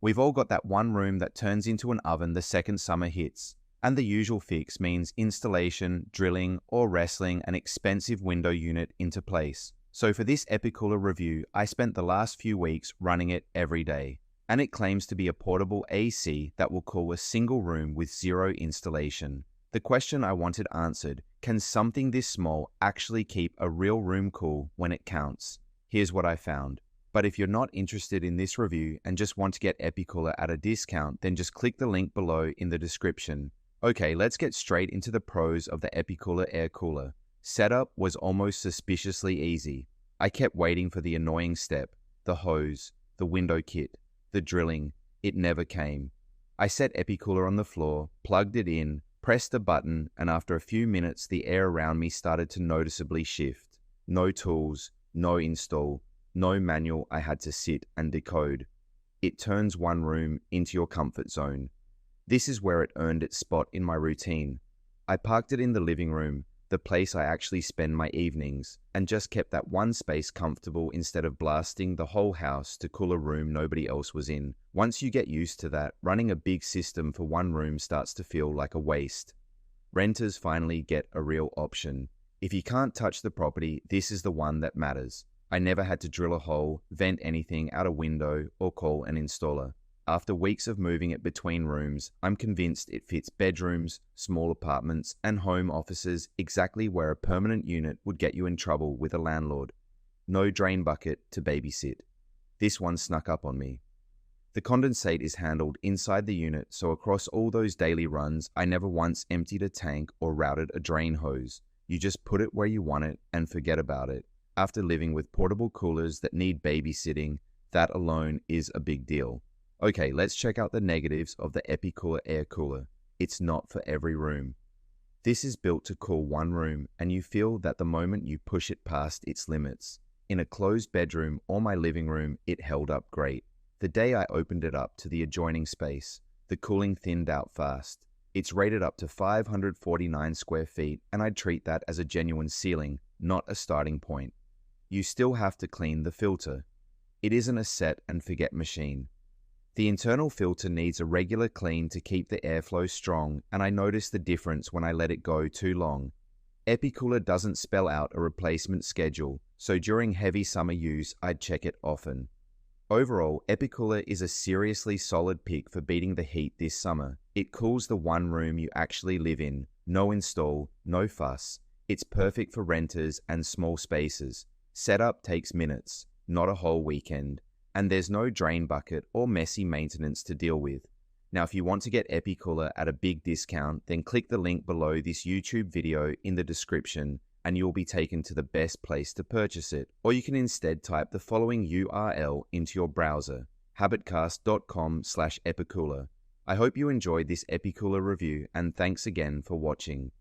We've all got that one room that turns into an oven the second summer hits, and the usual fix means installation, drilling, or wrestling an expensive window unit into place. So for this EpiCooler review, I spent the last few weeks running it every day, and it claims to be a portable AC that will cool a single room with zero installation. The question I wanted answered, can something this small actually keep a real room cool when it counts? Here's what I found. But if you're not interested in this review and just want to get EpiCooler at a discount, then just click the link below in the description. Okay, let's get straight into the pros of the EpiCooler air cooler. Setup was almost suspiciously easy. I kept waiting for the annoying step, the hose, the window kit, the drilling. It never came. I set EpiCooler on the floor, plugged it in, pressed a button, and after a few minutes the air around me started to noticeably shift. No tools, no install, no manual I had to sit and decode. It turns one room into your comfort zone. This is where it earned its spot in my routine. I parked it in the living room, the place I actually spend my evenings, and just kept that one space comfortable instead of blasting the whole house to cool a room nobody else was in. Once you get used to that, running a big system for one room starts to feel like a waste. Renters finally get a real option. If you can't touch the property, this is the one that matters. I never had to drill a hole, vent anything out a window, or call an installer. After weeks of moving it between rooms, I'm convinced it fits bedrooms, small apartments, and home offices exactly where a permanent unit would get you in trouble with a landlord. No drain bucket to babysit. This one snuck up on me. The condensate is handled inside the unit, so across all those daily runs, I never once emptied a tank or routed a drain hose. You just put it where you want it and forget about it. After living with portable coolers that need babysitting, that alone is a big deal. Okay, let's check out the negatives of the EpiCooler air cooler. It's not for every room. This is built to cool one room, and you feel that the moment you push it past its limits. In a closed bedroom or my living room, it held up great. The day I opened it up to the adjoining space, the cooling thinned out fast. It's rated up to 549 square feet, and I'd treat that as a genuine ceiling, not a starting point. You still have to clean the filter. It isn't a set and forget machine. The internal filter needs a regular clean to keep the airflow strong, and I noticed the difference when I let it go too long. EpiCooler doesn't spell out a replacement schedule, so during heavy summer use, I'd check it often. Overall, EpiCooler is a seriously solid pick for beating the heat this summer. It cools the one room you actually live in. No install, no fuss. It's perfect for renters and small spaces. Setup takes minutes, not a whole weekend, and there's no drain bucket or messy maintenance to deal with. Now, if you want to get EpiCooler at a big discount, then click the link below this YouTube video in the description and you'll be taken to the best place to purchase it. Or you can instead type the following URL into your browser, habitcast.com/EpiCooler. I hope you enjoyed this EpiCooler review and thanks again for watching.